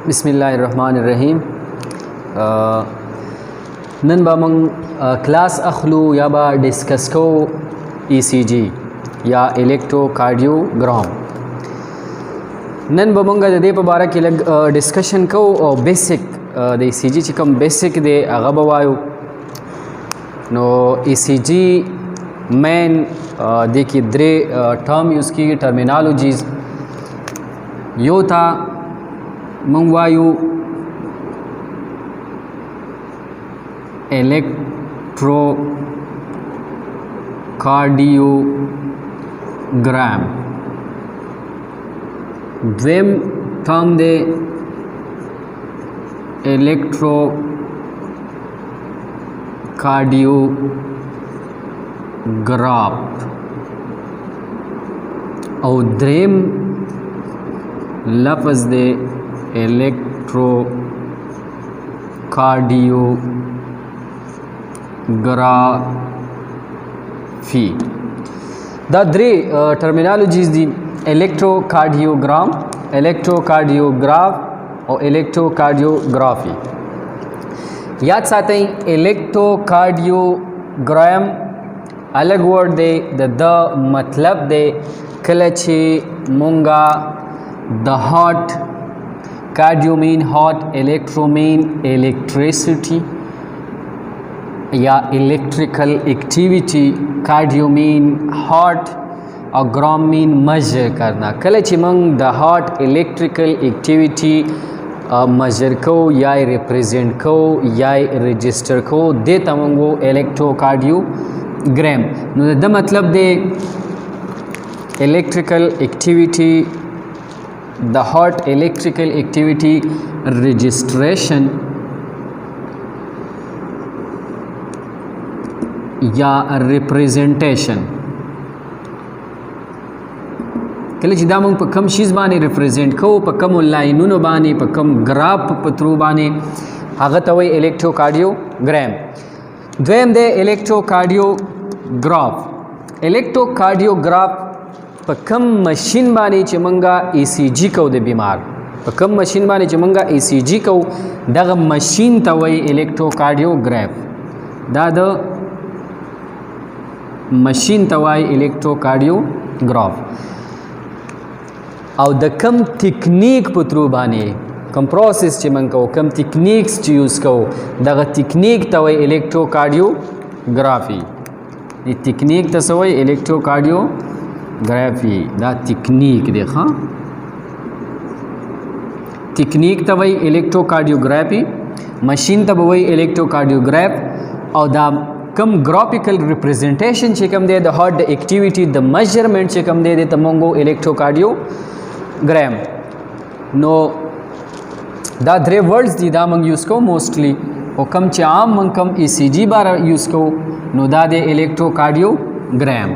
बिस्मिल्लाहिर्रहमानिर्रहीम। नन बा मंग क्लास अखलू या बा डिस्कस को ECG या इलेक्ट्रोकार्डियोग्राम। नन बा मंग दे पे बारे के लग डिस्कशन को और बेसिक द ECG चिकम बेसिक दे अगब वायु नो ECG मेन देखिए द्रे टर्म यूज़ की टर्मिनोलॉजीज़ यो था मंगवायु इलेक्ट्रोकार्डियोग्राम द्वेम टर्म दे इलेक्ट्रोकार्डियोग्राफ और द्रेम लफ्ज़ दे इलेक्ट्रोकार्डियोग्राफी। द द्रे टर्मिनोलॉजीज दी इलेक्ट्रोकार्डियोग्राम, इलेक्ट्रोकार्डियोग्राफ और इलेक्ट्रोकार्डियोग्राफी। याद साथ ही इलेक्ट्रोकार्डियोग्राम अलग वर्ड दे द मतलब दे कलचे मुंगा द heart, cardio mean heart, electro mean electricity या electrical activity, cardio mean heart और ग्राम मीन मेजर करना। कलची मंग the heart electrical activity measure को या रिप्रेजेंट को या रजिस्टर को दे तमंगो इलेक्ट्रोकार्डियोग्राम। द मतलब दे electrical activity the heart electrical activity registration या representation कल जिदा मंग पकम चीज़ बाने represent को पकम लाइनों बाने पकम ग्राफ पत्रों बाने आगत वही इलेक्ट्रोकार्डियोग्राम। द्वेम दे इलेक्ट्रोकार्डियोग्राफ। इलेक्ट्रोकार्डियोग्राफ पकम मशीन बाने चमंगा ECG को दे बीमार पकम मशीन बाने चमंगा ECG को दग मशीन तवई इलेक्ट्रोकार्डियोग्राफ दाद मशीन तवाई इलेक्ट्रोकार्डियोग्राफ और द कम टेक्निक पुत्रू बाने कम प्रोसेस चमंग को कम टेक्निक्स यूज़ को दग टेक्निक तवई इलेक्ट्रोकार्डियोग्राफी। ये टेक्निक तसवई इलेक्ट्रोकार्डियोग्राफी दा टेक्निक देखा टेक्निक तवई इलेक्ट्रोकार्डियोग्राफी, मशीन तवई इलेक्ट्रोकार्डियोग्राफ और दा कम ग्राफिकल रिप्रेजेंटेशन चिकम दे द हार्ट द एक्टिविटी द मेजरमेंट चिकम दे तमंगो इलेक्ट्रोकार्डियोग्राम। नो दा द्रे वर्ड्स दी दा मंग यूज़ को मोस्टली और कम चे आम मंग कम ECG बार यूज़ को नो दा दे electrocardiogram.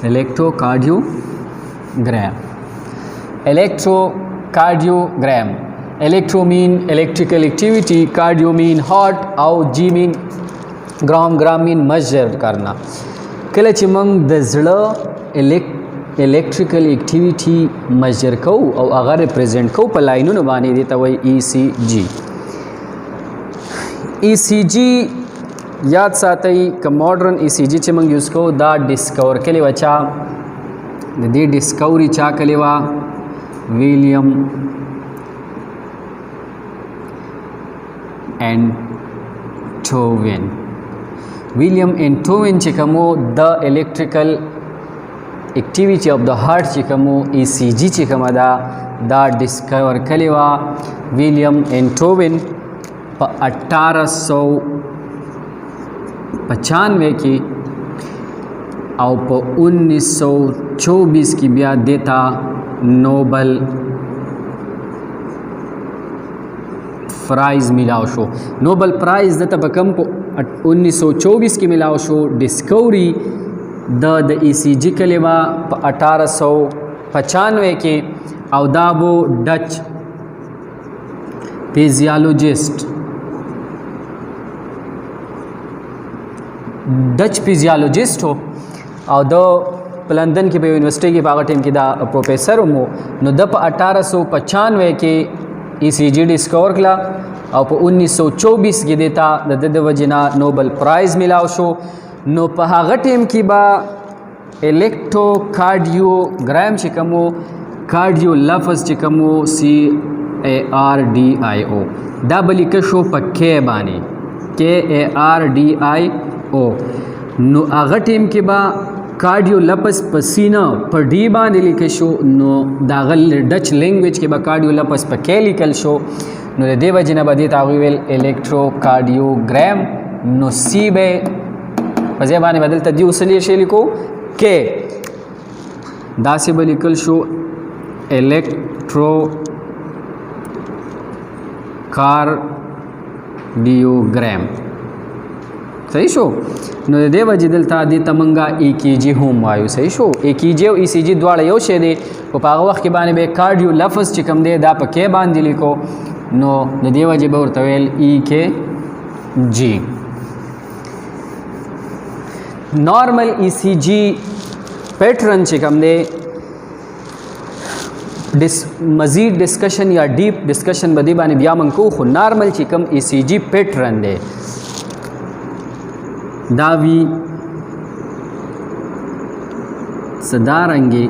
Electrocardiogram electrocardiogram electro mean electrical activity, cardio mean heart और G mean gram, gram mean measure करना। कल चिमंग दजड़ इलेक्ट्रिकल एक्टिविटी मेजर को और अगर रिप्रेजेंट को पलाइनों बानी देता वही ECG याद साथ ही का मॉडर्न ECG चिमंग यूज़ को दा डिस्कवर के लिए वचा दे डिस्कवरी चा के लिए वा विलियम एंटोवेन चिकमो the electrical activity of the heart चिकमो ECG चिकमा दा डिस्कवर कलेवा विलियम एंटोवेन 1895 की और 1924 की ब्याह देता नोबल प्राइज़ मिलाओ शो। नोबल प्राइज़ देता बकम को 1924 की मिलाओ शो डिस्कवरी द ECG के लेवा 1895 के अवदाबो डच फिजियोलॉजिस्ट हो और द په لندن کې په یونیورسيټي کې په هغه ټیم کې دا پروفیسر مو نو د په 1895 کې ECG ډیسکور کړه او په 1924 کې دیتا د وجنا نوبل پرایز ملاو شو. نو په هغه ټیم کې با الکتروکارډیوګرام چې کومو کارډیو لفظ چې کومو CARDIO دا بلیک شو په کې باندې KARDIO. نو هغه ټیم کې با کارډیو لفظ په سینا په ډی باندې لیکل شو. نو دا غل ډچ لینګویج کې با کارډیو لفظ په کې لیکل شو. نو د دې وجنه باندې تاویل الکتروکارډیوګرام. نو سی به په ځای باندې بدل ته دی وسلی شي لیکو کې دا سی به لیکل شو الکتروکارډیوګرام. صحیح شو. نو د دې وجه دلته د تمنګا EKG هم وایو. صحیح شو. EKG او ECG دواړه یو شی دی او په هغه وخت کې باندې به کارډیو لفظ چې کوم دی دا په کې باندې لیکو. نو د دې وجه به ورته ویل EKG. نارمل ECG پیټرن چې کوم دی مزید ډسکشن یا ډیپ ډسکشن به دې باندې بیا من کو. خو نارمل چې کوم ECG پیټرن دی دا وی صدارنګي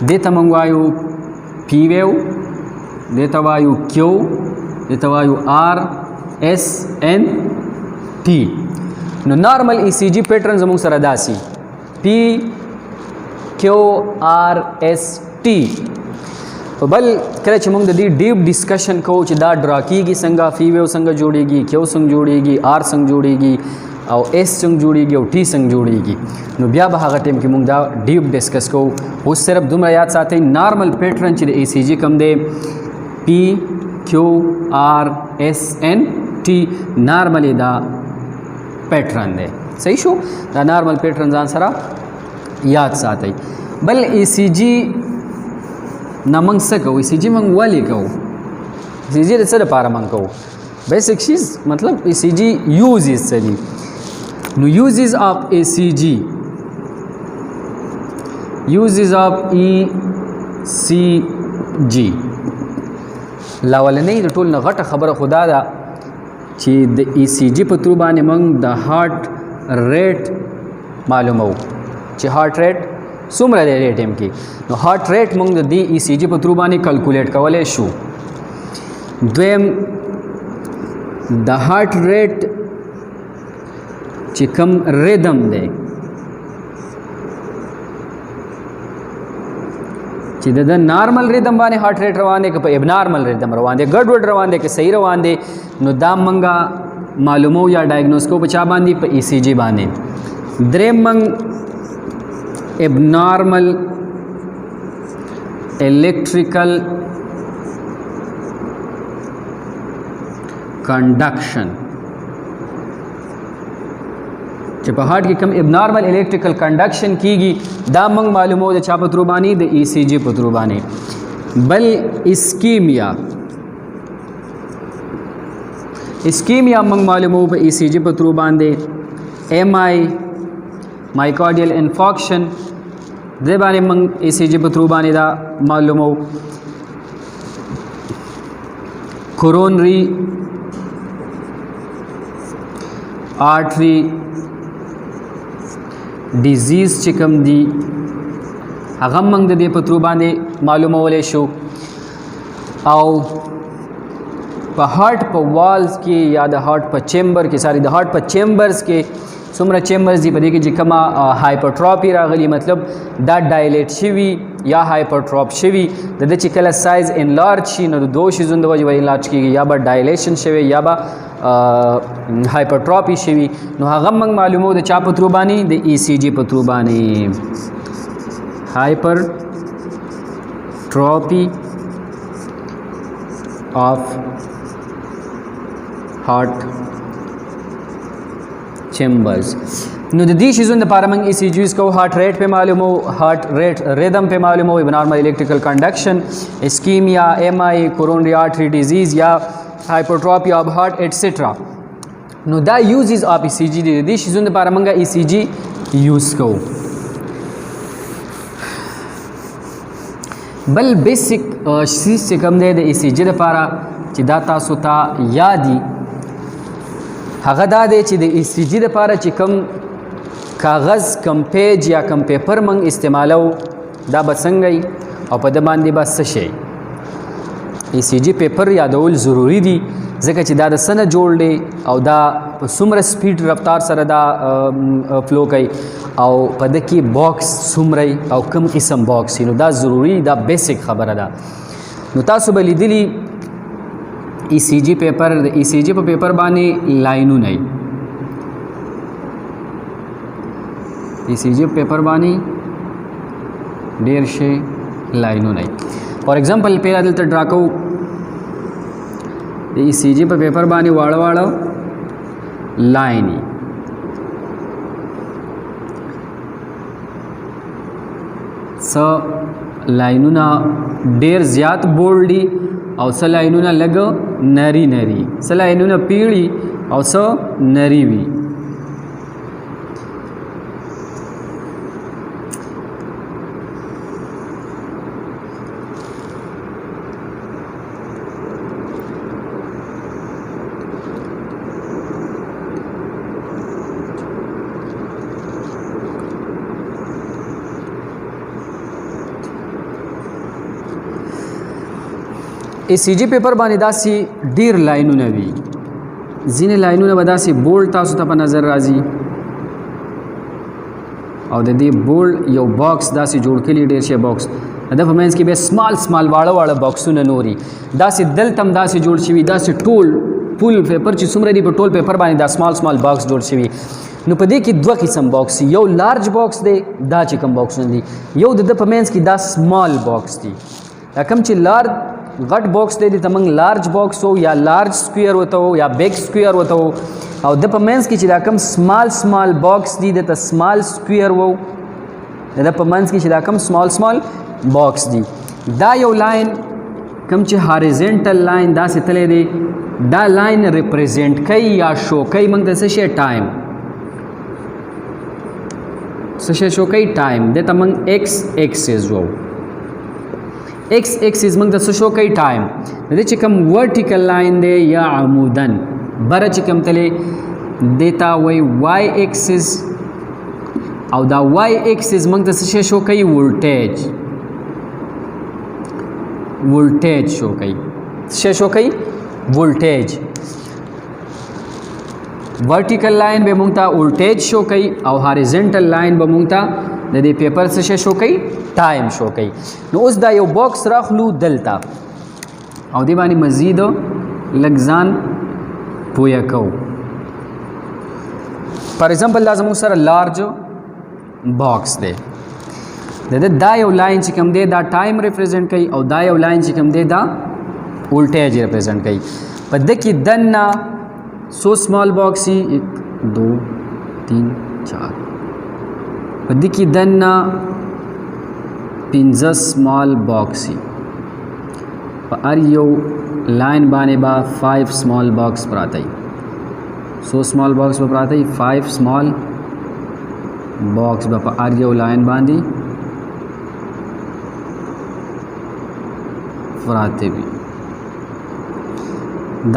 دیتا منگوایو پی ویو دیتا وایو کیو دیتا وایو RSNT. نو نارمل ECG پیټرن زموږ سره داسي PQRST. بل کله چې موږ د دې ډیپ ډسکشن کوو چې دا ډرا کیږي څنګه پی ویو څنګه جوړیږي کیو څنګه جوړیږي R څنګه جوړیږي او S څنګه جوړیږي او T څنګه جوړیږي. نو بیا به هغه ټیم کې موږ دا ډیپ ډسکس کوو. اوس صرف دومره یاد ساتئ نارمل پیټرن چې د ECG کم دی PQRSNT نارملی دا پیټرن دی. صحیح شو. دا نارمل پیټرن ځان سره یاد ساتئ. بل ECG نه موږ څه کوو ECG موږ ولې کوو ECG د څه لپاره موږ کوو بیسک شیز مطلب ECG یوزز څه دي. نو یوزز آف ECG uses of ECG لاولنې د ټول نه غټه خبره خدا ده چې د ECG په تر باندې موږ د هارت ریټ معلومو چې هارت ریټ څومره دی دې ټیم کې. نو هارت ریټ موږ د ECG په تر باندې کیلکولیټ کولای شو. دویم د هارت ریټ چې کوم ریدم دی چې د نارمل ریدم باندې هارت ریټ روان دی که په ابنارمل ریدم روان دی ګډوډ روان دی که صحیح روان دی نو دا منګه معلومو یا ډایګنوز کو په چا باندې په ECG باندې. دریم منګ ابنارمل electrical conduction چې په هارت کې کوم ابنارمل الیکټریکل کنډکشن کیږي دا موږ معلومو د چا په تر باندې د ECG په تر باندې. بل اسکیمیا موږ معلومو په ECG په تر باندې. MI مایکارډیل انفارکشن د باندې موږ ECG په تر باندې دا معلومو. کورونری آرټری ډیزیز چې کوم دی هغه موږ د دې په تر باندې معلومولای شو. او په هارت په والز کې یا د هارت په چیمبر کې د هارت په چیمبرز کې څومره چیمبرز دي په دې کې چې کومه هایپرټروپي راغلی مطلب دا ډایلیټ شوي یا هایپرټروپ شوي د دې چې کله سایز انلارج شي نو د دوه شیزونو د وجې به انلارج کېږي یا به ډایلیشن شوی یا به هایپرټروپي شوي. نو هغه موږ معلومو د چا په تر باندې د ECG په تر باندې. هایپرټروپي of heart chambers نو د دې شیزونو لپاره موږ ای سی جی یوز کوو. هارت ریټ په معلومو، هارت ریټ ریدم په معلومو، نارمل الیکټریکل کنډکشن، اسکیمیا، ایم آئی، کورونری آرټری ډیزیز یا هایپرټروفي اف هارت ایټسټرا. نو دا یوزز اف ای سی جی دی. د دې شیزونو لپاره موږ ای سی جی یوز کوو. بل بیسیک شیز چې کوم دی د ای سی جی لپاره چې دا تاسو ته یادي هغه دا دی چې د ای سی جی لپاره چې کوم کاغذ، کم پیج یا کم پیپر موږ استعمالو دا به څنګه وي او په ده باندې به څه شی. ای سی جی پیپر یادول ضروری دي ځکه چې دا د څه نه جوړ دی او دا په څومره سپیډ رفتار سره دا فلو کوي او په ده کې باکس څومره او کوم قسم باکس نو دا ضروری، دا بیسیک خبره ده. نو تاسو به لیدلي ای سی جی پیپر، د ای سی جی په پیپر باندې لاینونه وي. ای سی جی پیپر باندې ډېر شی لاینونه وي. فار ایگزامپل پیرا دلته ډرا کوو د ای سی جی په پیپر باندې واړه واړه لاین وي. څه لاینونه ډېر زیات بولډ دي او څه لاینونه لږ نری نری، څه لاینونه پیړي او څه نری وي. ای سی جی پیپر باندې داسې ډیر لاینونه وي. ځینې لاینونه به داسې بولډ تاسو ته په نظر راځي او د دې بولډ یو باکس داسې جوړ کړي، ډیر شي باکس د په منځ کې به سمال سمال واړه واړه باکسونه نوري داسې دلته هم داسې جوړ شوي، داسې ټول فول پیپر چې څومره دي په ټول پیپر باندې دا سمال سمال باکس جوړ شوي. نو په دې کې دوه قسم باکس دي، یو لارج باکس دی، دا چې کوم باکسونه دي، یو د په منځ کې دا سمال باکس دي. دا کوم چې لارج غټ باکس دی ته موږ لارج باکس وو یا لارج سکویر وته وو یا بیگ سکویر وته وو، او د په منځ کې چې دا کوم سمال سمال باکس دی د ته سمال سکویر وو، د په منځ کې چې دا کوم سمال سمال باکس دی. دا یو لاین کوم چې هاریزنټل لاین داسې تللی دی، دا لاین ریپرزینټ کوي یا شو کوي موږ ته څه شی ټایم، څه شی شو کوي ټایم، دته موږ ایکس ایکسیز وو. ایکس ایکسیز موږ ته څه شو کوي ټایم. د دې چې کوم ورټیکل لاین دی یا عمودن بره چې کوم تللی دیتا وایي وای ایکسیز، او دا وای ایکسیز موږ ته څه شی شو کوي ولټیج، ولټیج شو کوي، څه شی شو کوي ولټیج. ورټیکل لاین به موږ ته ولټیج شو کوي او هاریزنټل لاین به موږ ته د دې پیپر څه شی شو کوي ټایم شو کوي. نو اوس دا یو باکس راخلو دلته او دې باندې مزید لږ ځان پویه کوو. فار ایگزامپل دا زموږ سره لارج باکس دی، دا یو لاین چې کوم دی دا ټایم ریپرزینټ کوي او دا یو لاین چې کوم دی دا ولټیج ریپرزینټ کوي. په دې کې دننه سو سمال باکس 1 2 3 4 په دې کې دننه 15 سمال باکس په هر یو لاین باندې با 5 سمال باکس پراته وي، 100 سمال باکس به پراته وي، 5 سمال باکس به په هر یو لاین باندې پراته وي.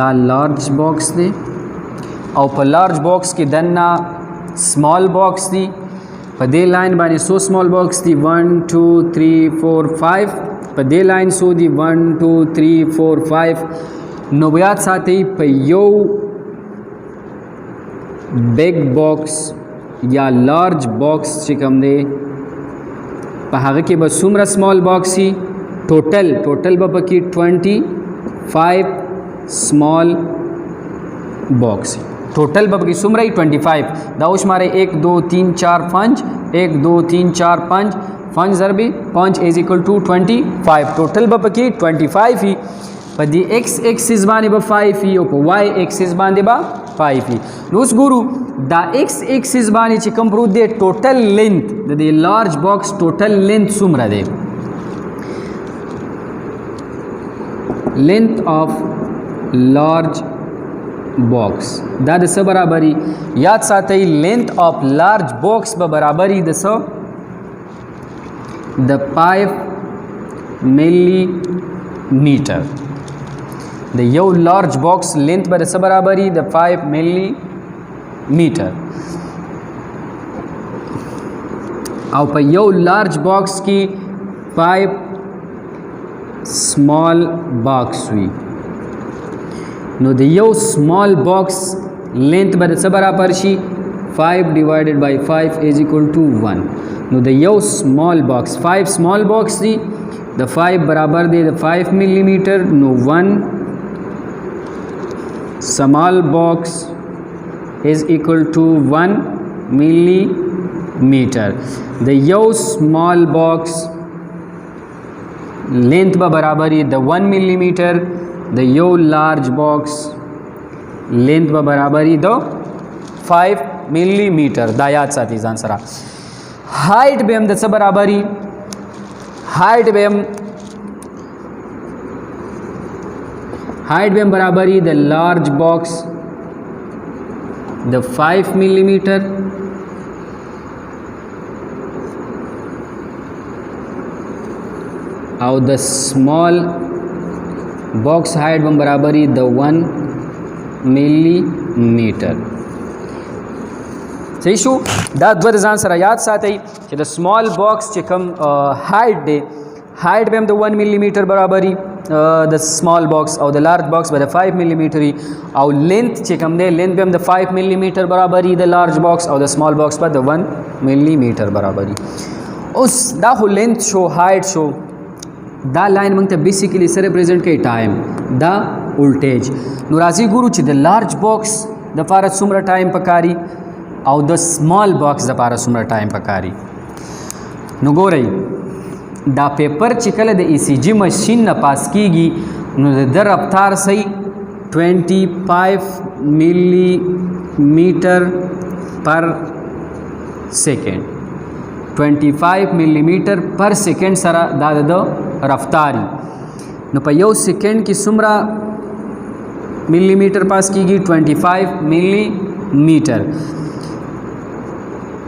دا لارج باکس دی او په لارج باکس کې دننه سمال باکس دی. په دې لاین باندې 100 سمال باکس دی 1 2 3 4 5 په دې لاین سو دی 1 2 3 4 5. نو یاد ساتئ په یو بیگ باکس یا لارج باکس چې کوم دی په هغه کې به څومره سمال باکس وي، ټوټل به پکې 25 سمال باکس ټوټل به پکې څومره 25. دا وشماره 1 2 3 4 5 1 2 3 4 5 5 ضرب 5 is equal to 25. ټوټل به پکې 25 وي. په دې x axis باندې به 5 وي او په y axis باندې به 5 وي. نو اوس ګورو دا x axis باندې چې کوم پروت دی ټوټل لینث د دې لارج باکس ټوټل لینث څومره دی؟ length of large box دا د څه برابري؟ یاد ساتئ length of large box به برابري د څه؟ د 5 ملي میټر. د یو لارج باکس length به د څه برابري؟ د 5 ملي میټر. او په یو لارج باکس کې 5 small box وي. نو د یو small box length به د څه برابر شي؟ 5 divided by 5 is equal to 1. نو د یو small box 5 small box دی د 5 برابر دی د 5 ملي میټر. نو 1 small box is equal to 1 ملي میټر. د یو small box length به برابري د 1 ملي میټر. د یو لارج باکس length به برابري د 5 ملي میټر. دا یاد ساتي ځان سره. هایټ به هم د څه برابري؟ هایټ به هم برابري د لارج باکس د 5 ملي میټر او د small box height بم برابري د 1 ملي میټر. صحیح شو؟ دا دوه ځان سره یاد ساتئ چې د small box چې کوم height دی height به هم د 1 ملي میټر برابري د small box او د large box به د 5 ملي میټر او length چې کوم دی length به هم د 5 ملي میټر برابري د large box او د small box به د 1 ملي میټر برابري. اوس دا خو length شو height شو. دا لاین موږ ته بیسیکلی سره ریپرزینټ کوي ټایم دا ولټیج. نو راځي ګورو چې د لارج باکس د لپاره څومره ټایم پکاري او د سمال باکس د لپاره څومره ټایم پکاري. نو ګورئ دا پیپر چې کله د ای سی جی ماشین نه پاس کیږي نو د رفتار صحیح 25 ملي میټر پر سیکنډ 25 ملي میټر پر سیکنډ سره دا د رفتاري. نو په یو سیکنډ کې څومره ملي میټر پاس کیږي؟ 25 ملي میټر.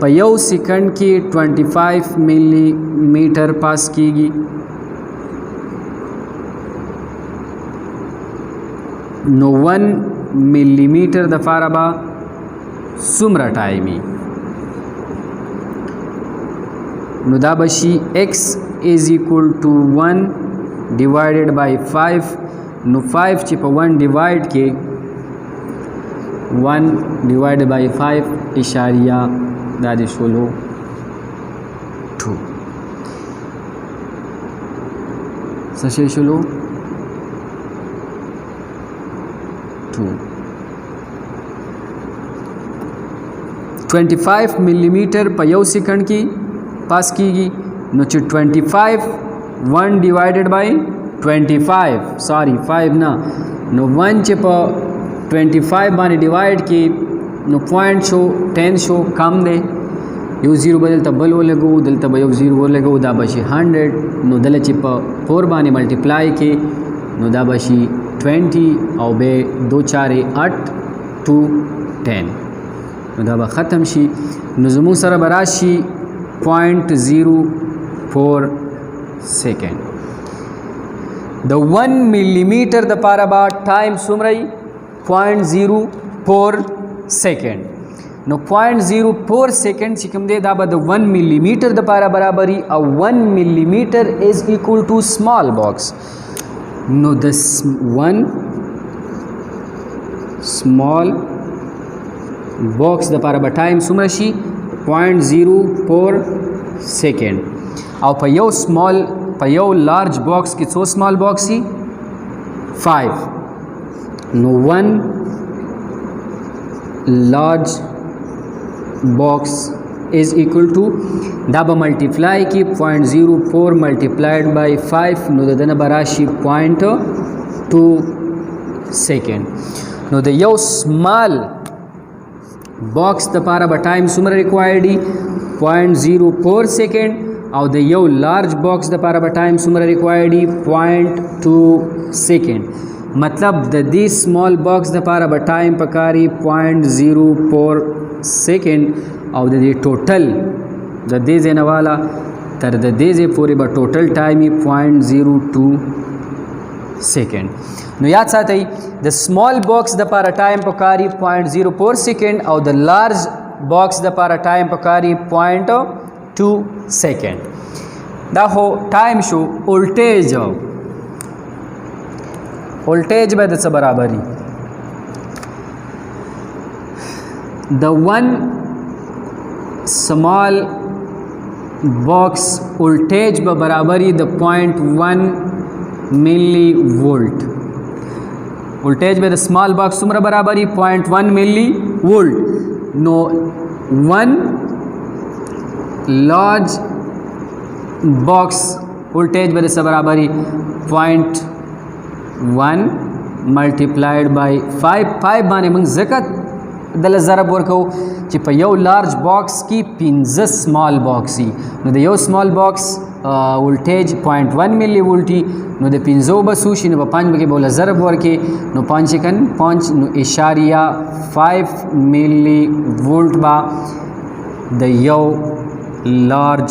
په یو سیکنډ کې 25 ملي میټر پاس کیږي. نو 1 ملي میټر د لپاره به څومره ټایمي؟ نو دا بشي x is equal to 1 divided by 5. نو 5 چې په 1 ډیوایډ کې 1 divided by 5 اشاریه دا دی شولو 2 څه شی شولو 2 25 ملي میټر په یو سیکنډ کې پاس کیږي. نو چې 25 1 ډیوایډډ بای 25 سوري 5 نه نو 1 چې په 25 باندې ډیوایډ کې نو پوینټ شو 10 شو کم دی. یو زیرو به دلته بل ولګو دلته به یو زیرو ولګو دا به شي 100. نو دله چې په 4 باندې ملټیپلای کې نو دا به شي 20 او به 2 4 8 2 10 نو دا به ختم شي. نو زموږ سره به راشي 0.04 سیکنډ. د 1 ملي میټر د لپاره به ټایم څومره وي؟ 0.04 سیکنډ. نو 0.04 سیکنډ چې کوم دی دا به د 1 ملي میټر د لپاره برابري او 1 ملي میټر از ایکول ټو سمال باکس. نو د 1 سمال باکس د لپاره به ټایم څومره شي؟ 0.04 سیکنډ. او په یو سمال په یو لارج باکس کې څو سمال باکس دي؟ 5. نو 1 لارج باکس is equal to دا به ملټیپلای کی 0.04 ملټیپلایډ بای 5 نو دنه براشي 0.04 2 सेकेंड. نو د یو سمال باکس د پاره به ټایم څومره ریکوایرډ دی 0.04 سیکنډ او د یو لارج باکس د پاره به ټایم څومره ریکوایرډ دی 0.2 سیکنډ. مطلب د دې سمال باکس د پاره به ټایم پکاري 0.04 سیکنډ او د دې ټوټل د دې ځنواله تر د دې ځې پورې به ټوټل ټایم 0.02 سیکنډ. نو یاد ساتئ د سمال باکس د پاره ټایم پکاري 0.04 سیکنډ او د لارج باکس د پاره ټایم پکاري 0.2 سیکنډ. دا هو ټایم شو. ولټیج به د څه برابري د 1 سمال باکس ولټیج به برابري د 0.1 ملی وولټ. ولټیج به د سمال باکس څومره برابري 0.1 ملی وولټ. نو 1 لارج باکس ولټیج به د څه برابري 0.1 ملټیپلایډ بای 5 باندې موږ ځکه دله ضرب ورکو چې په یو لارج باکس کې 15 سمال باکس وي. نو د یو سمال باکس ولټیج 0.1 ملی وولټي نو د 15 به څو شي نو په 5 کې به له ضرب ورکې نو 5 نو اشاریه 5 ملی وولټ به د یو لارج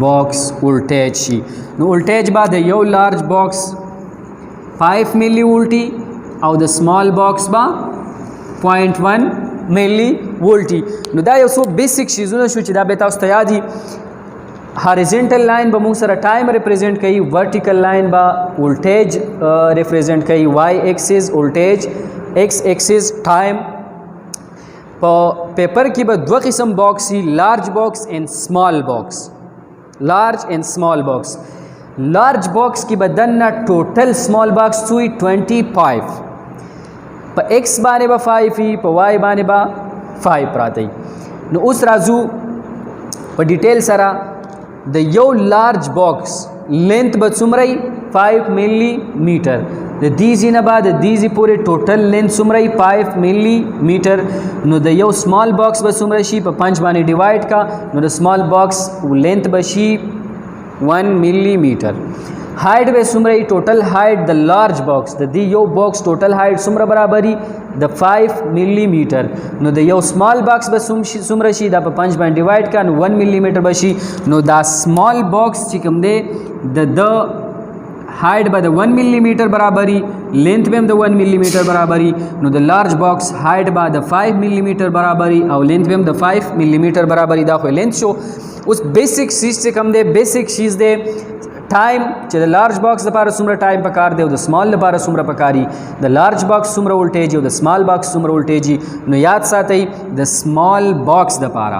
باکس ولټیج شي. نو ولټیج به د یو لارج باکس 5 ملی وولټي او د سمال باکس به 0.1 ملی وولټي. نو دا یو څو بیسیک شیزونه شو چې دا به تاسو ته یاد دي. هاریزنټل لاین به موږ سره ټایم ریپرزینټ کوي، ورټیکل لاین به ولټیج ریپرزینټ کوي، وای ایکسس ولټیج، ایکس ایکسس ټایم. په پیپر کې به دوه قسم باکس وي، لارج باکس اینڈ سمال باکس. لارج اینڈ سمال باکس. لارج باکس کې به دنه ټوټل سمال باکس وي 25. په ایکس باندې به 5 وي، په وای باندې به 5 پراته وي. نو اوس راځو په ډیټیل سره د یو لارج باکس لینث به څومره 5 ملی میټر. د دې ځینه به د دې ځې پورې ټوټل لینث څومره 5 ملی میټر. نو د یو سمال باکس به څومره شي په 5 باندې ډیوایډ کا نو د سمال باکس لینث به شي 1 ملی میټر. هایټ به څومره ټوټل هایټ د لارج باکس د دې یو باکس ټوټل هایټ څومره برابري د 5 ملی میټر. نو د یو سمال باکس به څومره شي دا په 5 باندې ډیوایډ کا نو 1 ملی میټر به شي. نو دا سمال باکس چې کوم دی د هایټ به د 1 ملی میټر برابري، لینث به هم د 1 ملی میټر برابري. نو د لارج باکس هایټ به د 5 ملی میټر برابري او لینث به هم د 5 ملی میټر برابري. دا خو لینث شو. اوس بیسیک شیز چې کوم دی، بیسیک شیز دی ټایم چې د لارج باکس لپاره څومره ټایم پکار دی او د سمال لپاره څومره پکاري، د لارج باکس څومره ولټیج او د سمال باکس څومره ولټیج. نو یاد ساتئ د سمال باکس لپاره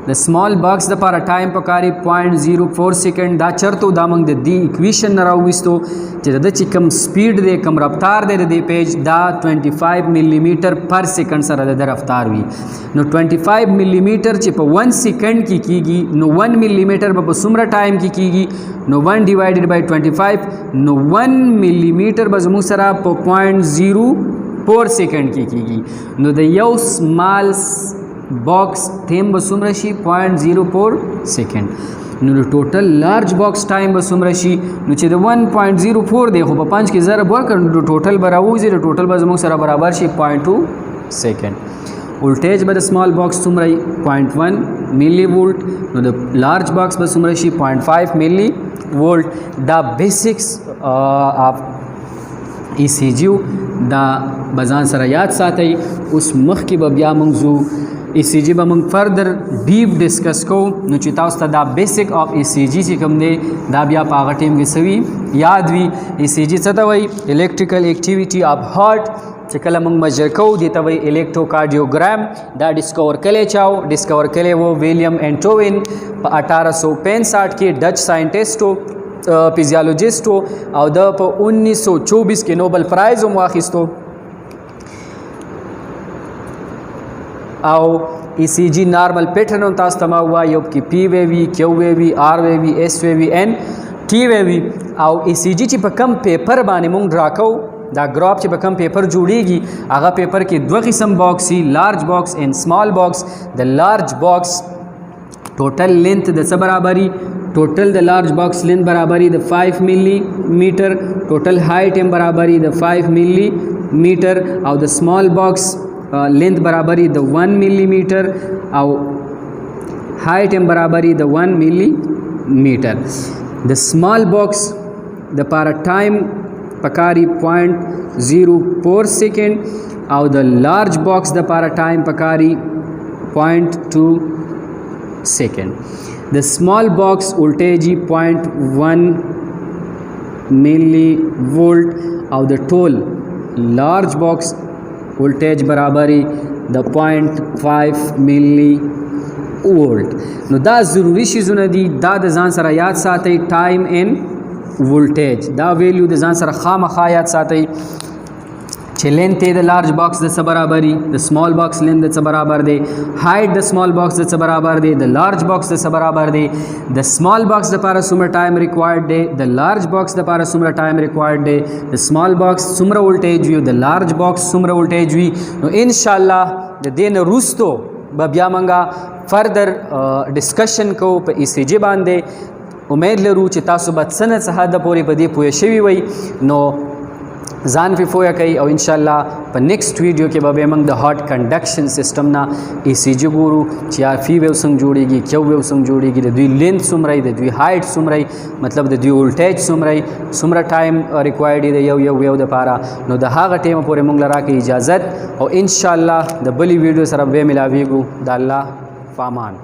د سمال باکس لپاره ټایم پکاري 0.04 سیکنډ. دا چرته دا موږ د دې اکویشن نه راوویستو چې د چې کم سپیډ دی کم رفتار دی د دې پیج دا 25 ملی میټر پر سیکنډ سره د رفتار وي. نو 25 ملی میټر چې په 1 سیکنډ کې کیږي نو 1 ملی میټر په څومره ټایم کې کیږي نو 1 ډیوایډډ بای 25 نو 1 ملی میټر به زموږ سره په 0.04 سیکنډ کې کیږي. نو د یو سمال باکس ټایم به څومره شي 0.04 سیکنډ. نو د ټوټل لارج باکس ټایم به څومره شي نو چې د 1.04 دی خو په 5 کې ضرب ورکړو نو ټوټل به راوځي، د ټوټل به زموږ سره برابر شي 0.2 سیکنډ. ولټیج به د سمال باکس څومره 0.1 ملی وولټ نو د لارج باکس به څومره شي 0.5 ملی وولټ. دا بیسکس اف ای سی جی دا بزان سره یاد ساتئ. اوس مخکې به بیا موږ ځو ای سی جی به موږ فردر ډیپ ډسکس کوو. نو چې تاسو ته دا بیسک اف ای سی جی چې کوم دی دا بیا په هغه ټیم کې سوي یاد وي. ای سی جی څه ته وایي؟ الکټریکل ایکټیویټي اف هارت. چې کله موږ میجر کوو دې ته وایي الکټروکارډیوګرام. دا ډسکور کلی چاو ډسکور کلی وو ویلیام اینټوین په 1865 کې ډچ ساینټسټو فزیالوجسټو او د په 1924 کې نوبل پرایز هم واخیستو. او ای سی جی نارمل پیټرن تاسو ته ما وایي یو کې پی وی وی، کیو وی وی، آر وی وی، ایس وی وی، ان ټي وی او ای سی جی چې په کم پیپر باندې مونږ ډرا کوو دا ګراف چې په کم پیپر جوړیږي هغه پیپر کې دوه قسم باکس سی لارج باکس اینڈ سمال باکس د لارج باکس ټوټل لینث د څه برابري ټوټل د لارج باکس لینث برابري د 5 ملي میټر ټوټل هایټ هم برابري د 5 ملي میټر او د سمال باکس لینث برابري د 1 ملي میټر او هایټ هم برابري د 1 ملي میټر د سمال باکس د پاره ټایم پکاري 0.04 سیکنډ او د لارج باکس د پاره ټایم پکاري 0.2 سیکنډ د سمال باکس وولټیج 0.1 ملي وولټ او د ټول لارج باکس وولټیج برابري د 0.5 ملي وولټ نو دا ضروری شیزونه دي دا د ځان سره یاد ساتئ ټایم ان وولټیج دا ویلیو د ځان سره خامخا یاد ساتئ چې لینث د لارج باکس د څه برابري د سمال باکس لینث د څه برابر دی هایټ د سمال باکس د څه برابر دی د لارج باکس د څه برابر دی د سمال باکس لپاره څومره ټایم ریکوایرډ دی د لارج باکس لپاره څومره ټایم ریکوایرډ دی د سمال باکس څومره وولټیج وي د لارج باکس څومره وولټیج وي نو ان شاء الله د دې نه وروستو به بیا موږ فردر ډسکشن کوو په ای سی جی باندې امید لرو چې تاسو به څه نه څه حده پورې په دې پوه شوي وئ نو ځان پې پوه کوي او انشاءالله په نیکسټ ویډیو کې به موږ د هاټ کنډکشن سسټم نه ای سی جی ګورو چې فی ویو څنګه جوړیږي کیو ویو څنګه جوړیږي د دوی لینث څومره د دوی هایټ څومره مطلب د دوی وولټیج څومره ټایم ریکوایرډ دی یو ویو دپاره نو د هغه ټیمه پورې موږ له راکړي اجازت او انشاءالله د بلې ویډیو سره به ملاویږو د الله فامان